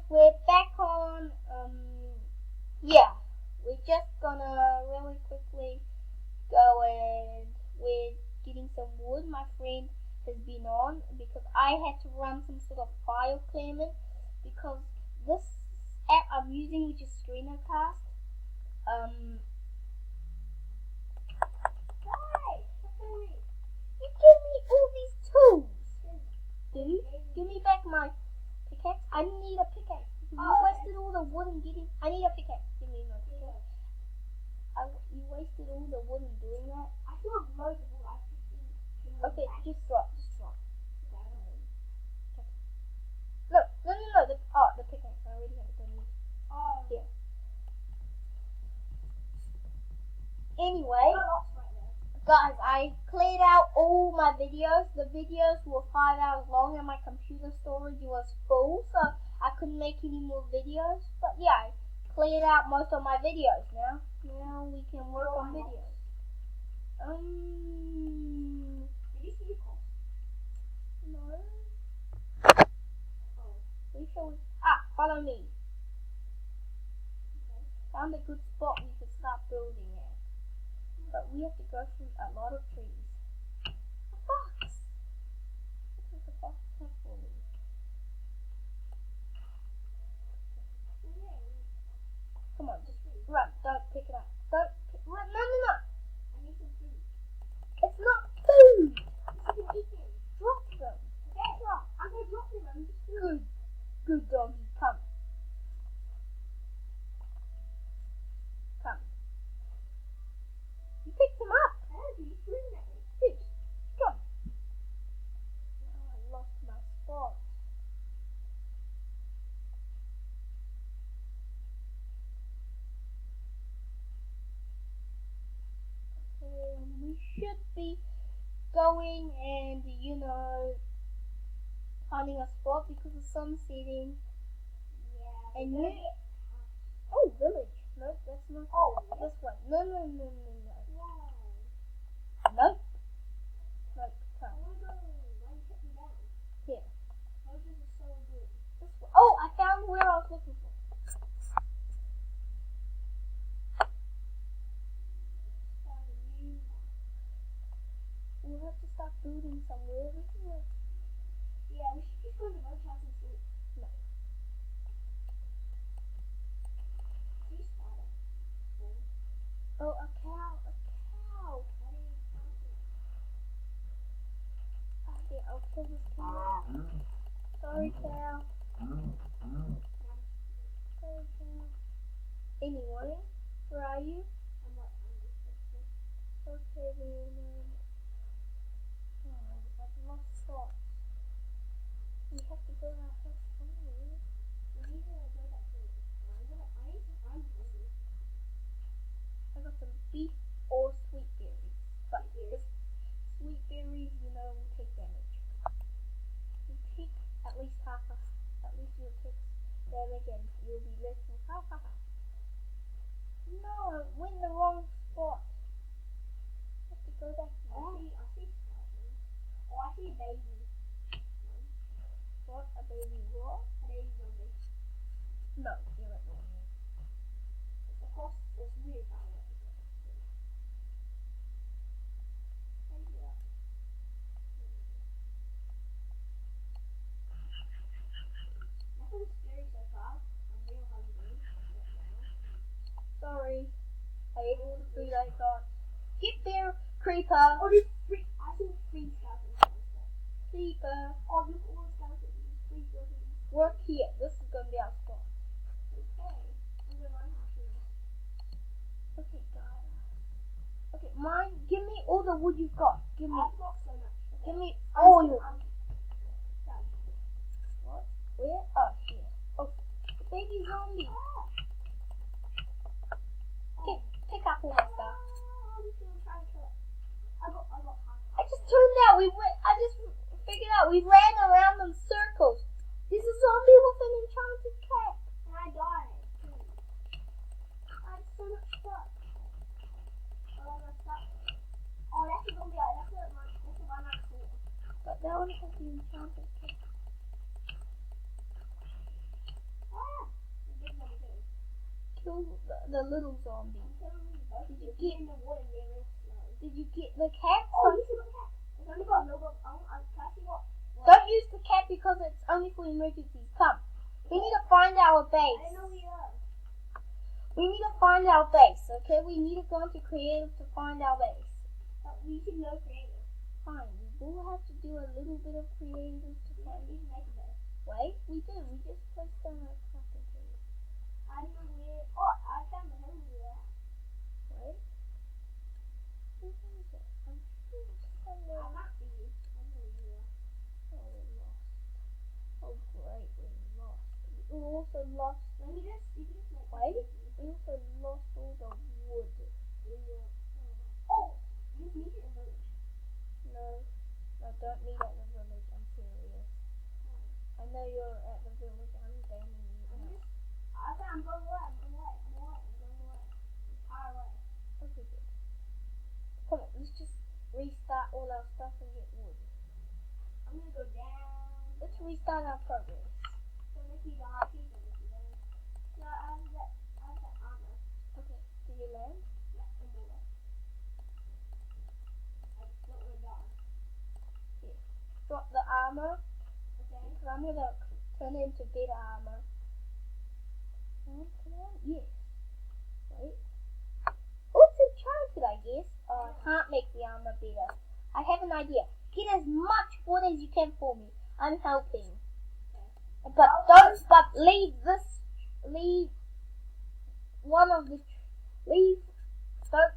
we're back on. Yeah, we're just gonna really quickly go and we're getting some wood. My friend has been on because I had to run some sort of file claimant because this app I'm using, which is Screenercast, why? You gave me all these tools. Did you? Give me back my pickaxe. I need a pickaxe. You wasted all the wood in getting. I need a pickaxe. Give me my pickaxe. You wasted all the wood in doing that. I still have loads of wood. Okay, just drop. Look, no. The pickaxe. I already have it done. Oh. Here. Anyway, guys, I cleared out all my videos. The videos were 5 hours long and my computer storage was full, so I couldn't make any more videos. But yeah, I cleared out most of my videos now. Now we can work on videos. Did you see your cost? No. Oh. Follow me. Okay. Found a good spot we could start building at. But we have to go through a lot of trees. A fox! What does a fox have for me? Come on, just run. Don't pick it up. Don't run. No. I need some food. It's not food! Drop them. Okay. Drop. I'm going to drop them. I'm just good. Good doggy. Come. You picked them up. Bitch. Come. Oh, I lost my spot. We should be going and, finding a spot because the sun's setting. Yeah. And you... Oh, village. No, that's not village. This one. No. Wow. Nope. Come. Here. This one. Oh, I found where I was looking for. We'll have to start building somewhere. Yeah, we should just go to the road house and sleep. No. Oh, a cow. Okay, I'll kill this cow. Sorry, cow. Anyway, where are you? Okay, then, I've lost spots. We have to go to our house somewhere. We need to go back to I got some beef or sweet berries. But the sweet berries, will take damage. You take at least you'll take damage and you'll be left with No, I went in the wrong spot. I have to go back to I see skeletons. Oh, I see a baby. What? A baby what? A baby zombie. No, you're right. Of course, it's really far away. Nothing scary so far. I'm real hungry. Sorry. I ate all the food I got. Get there, creeper! Oh, I see 3 skeletons. Creeper. Oh, look at all the skeletons. 3 skeletons. Work here. This is gonna be our spot. Okay. I'm gonna run after this. Okay, guys. Okay, mine. Give me all the wood you've got. Give me. I've got so much. Okay. Give me all your. What? Where? Oh, here. Oh, baby zombie. Okay, pick up all my stuff. I just turned out I just figured out we ran around in circles. There's a zombie with an enchanted cat. And I died. I had so much stuff. Oh, that's a zombie. That's a one I saw. But that one has the enchanted cat. the little zombie. Did you get the cat? Oh, you see the cat. It's only got a little bit. Don't use the cat because it's only for emergencies. Come. We need to find our base. I know we are. We need to find our base, okay? We need to go into creative to find our base. But we should know creative. Fine. We will have to do a little bit of creative to find it. Make a base. Wait, we do. We just placed down a crafting table. I don't know where. Oh, I found the hell we were at. Wait. Where is it? I'm sure it's somewhere. I can't see you. I know where you are. Oh, we're lost. Oh, great. We're lost. We also lost. Let me just. You can just make. Wait. We also lost all the wood. Oh, you just meet it in the village. No. I don't meet at the village. I'm serious. I know you're at the village. I'm banning you out. I'm going away. I'm going away. I'm far away. Okay, good. Come on, let's just restart all our stuff and get wood. I'm gonna go down. Let's restart our progress. Don't make me die. Please don't make me die. No, I have that armor. Okay, did you land? Yeah, I'm over. I don't want to die. Here. Drop the armor. Okay. Because I'm gonna turn it into better armor. Come on. Yes. Wait. Oh, it's enchanted, I guess. Oh, I can't make the armor better. I have an idea. Get as much wood as you can for me. I'm helping. Okay. But leave one of the, don't,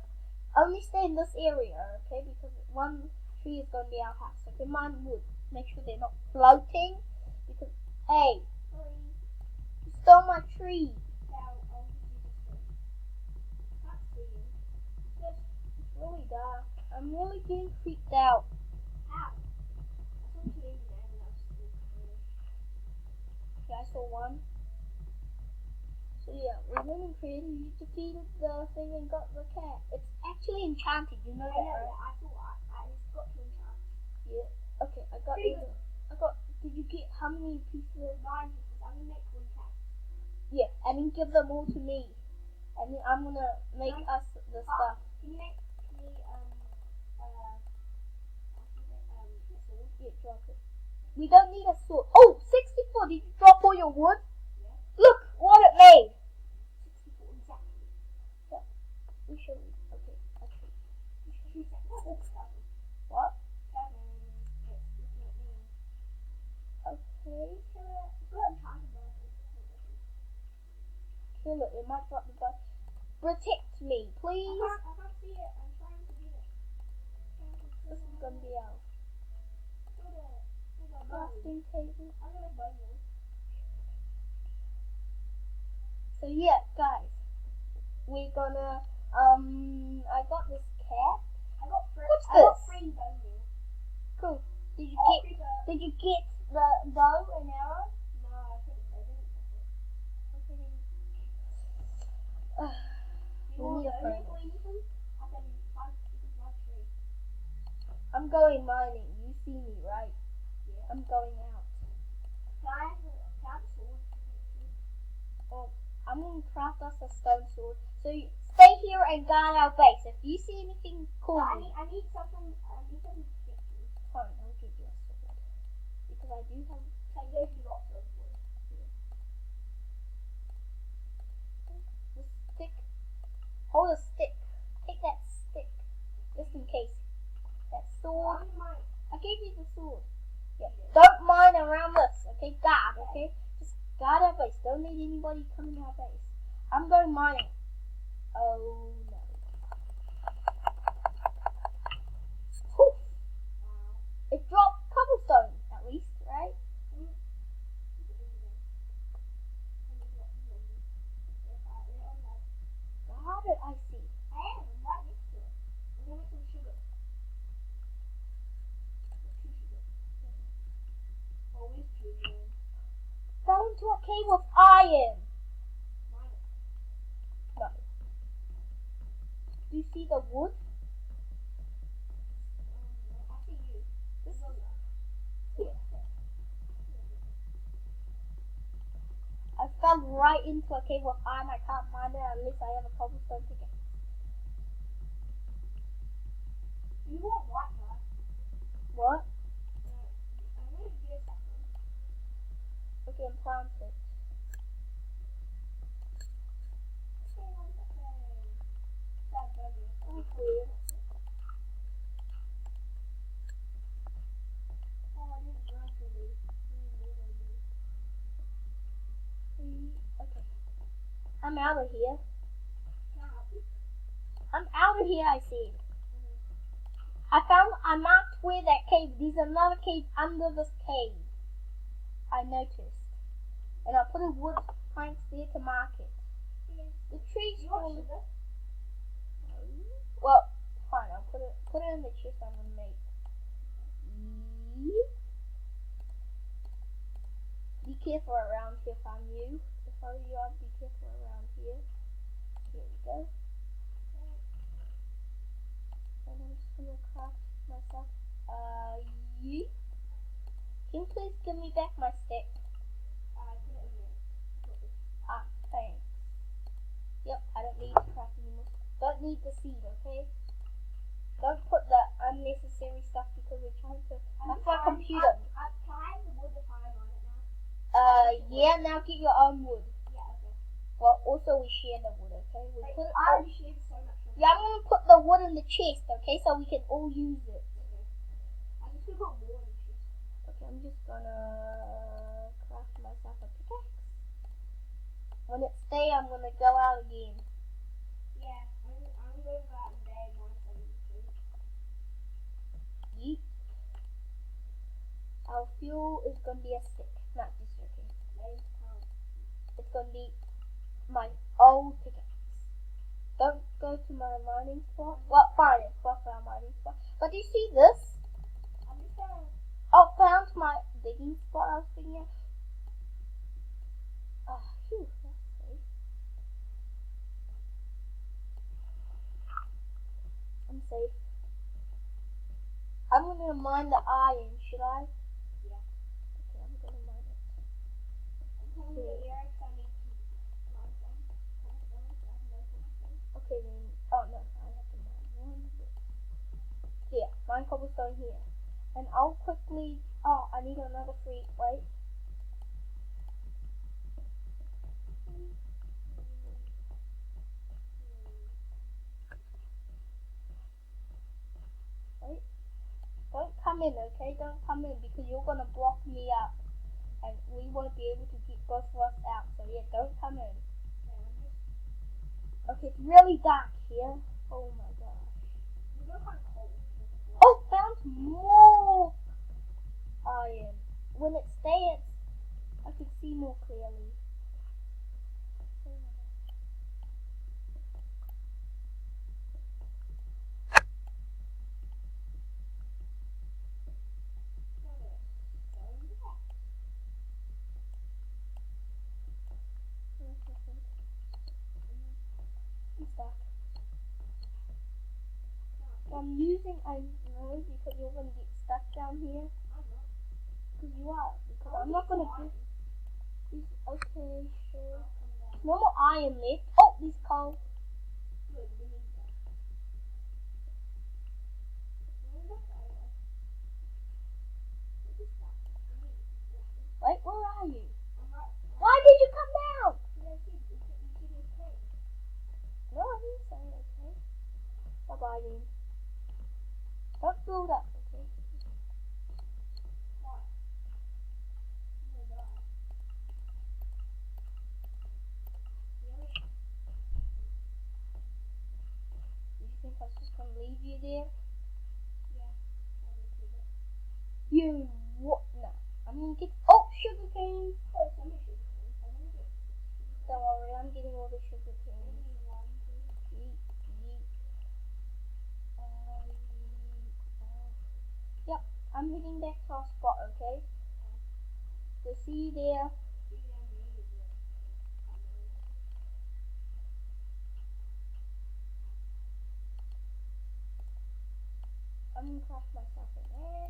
only stay in this area, okay? Because one tree is going to be our house. Okay, mine wood. Make sure they're not floating. Because, hey, you stole my tree. It's really dark. I'm really getting freaked out. Yeah, I saw one. So yeah, we went and created. You defeated the thing and got the cat. It's actually enchanted. You know that, right? I thought I just got to enchant. Yeah. Okay, I got. Did you get how many pieces? 9 pieces. I'm gonna make 1 cat. Yeah, and then give them all to me. And then I'm gonna make us the stuff. Can you make me sword? Yeah, drop it. We don't need a sword. Oh, 64. Did you drop all your wood? Yeah. Look what it made. 64 exactly. Yeah. We should. Okay. Actually. What? What? Okay. Kill it. It might drop the bus. Protect me, please. I can't see it. I'm trying to get it. This is gonna be our crafting table. I'm gonna make bone wool. So yeah, guys, we're gonna I got this cat. What's I this? got 3 bone wool. Cool. Did Oh, you get the bow and arrow? No, I didn't. Okay, then. You We want need a bone wool furnace. or anything? I can find my tree. I'm going mining. You see me, right? Yeah. I'm going out. Can I have a sword? Oh, I'm gonna craft us a stone sword. So you stay here and guard our base. If you see anything, call I me. need something. I need something to get to. Fine, I'll give you a sword. Because I do have. I gave you lots of wood. The stick. Hold a stick. Take that stick. Just in case. That sword. I gave you the sword. Yeah. Don't mine around us, okay? Guard, okay? Just guard our base. Don't let anybody come in our base. I'm going mining. Oh no. Whew. It dropped cobblestone, at least, right? Guard it, I see. I am. I'm right next to it. I'm gonna make some sugar. Always sugar. Fell into a cave of iron. Mine it. No. Do you see the wood? I see you. This is here. I fell right into a cave of iron. I can't mine it unless I have a cobblestone pickaxe. You want white guy? What? I'm gonna get something. Okay, I'm planted. Okay, one second. That's very That's weird. Oh, I didn't run for me. Okay. I'm out of here. Can I help you? I'm out of here, I see. I marked where that cave. There's another cave under this cave. I noticed. And I put a wood planks there to mark it. Yeah. The tree's You want full. sugar? Well, fine, I'll put it in the chest I'm gonna make. Yep. Be careful around here if I'm you. If I were you, I'd be careful around here. Here we go. And I'm just gonna craft myself. Yeet. Can you please give me back my stick? I put it in there. Ah, thanks. Yep, I don't need to craft anymore. Don't need the seed, okay? Don't put the unnecessary stuff because we're trying to. That's my computer. Can I have the wood if I'm on it now? Yeah, now get your own wood. Yeah, okay. Well, also we share the wood, okay? We Like, put it. I already shared so much. Yeah, I'm gonna put the wood in the chest, okay? So we can all use it. Okay. I'm just gonna put more in the chest. Okay, I'm just gonna craft myself a pickaxe. When it's day, I'm gonna go out again. Yeah, I'm gonna go out and bag once I need to. Yeet. Our fuel is gonna be a stick. Not just joking. It's gonna be my old pickaxe. Don't go to my mining spot. Well, fine, it's not our mining spot. But do you see this? I'm just gonna. Oh, found my digging spot I was thinking of. Oh, phew, that's safe. I'm safe. I'm gonna mine the iron, should I? Yeah. Okay, I'm gonna mine it. I'm coming to here because I need to mine some. Okay then. Oh no, I have to mine one bit. Here, mine cobblestone here. And I'll quickly. Oh, I need another free. Wait. Wait. Don't come in, okay? Don't come in because you're gonna block me up. And we want to be able to get both of us out. So yeah, don't come in. Okay, it's really dark here. Oh my gosh. Oh, found more iron. When it's day, I can see more clearly. I'm stuck. I'm using I know because you're gonna get stuck down here. Because you are. Because I'm not gonna do this. Okay, sure. No more iron left. Oh, this coal. Wait, where are you? Why did you come down? No, I didn't say okay. Bye bye then. Don't build up, okay? You think I was just gonna leave you there? You what? No. I'm gonna get. Oh, sugar cane. Don't worry, I'm getting all the sugar cane. Yeet, yeet. Yep, I'm heading back to our spot, okay? So see you there. I'm gonna craft myself in there.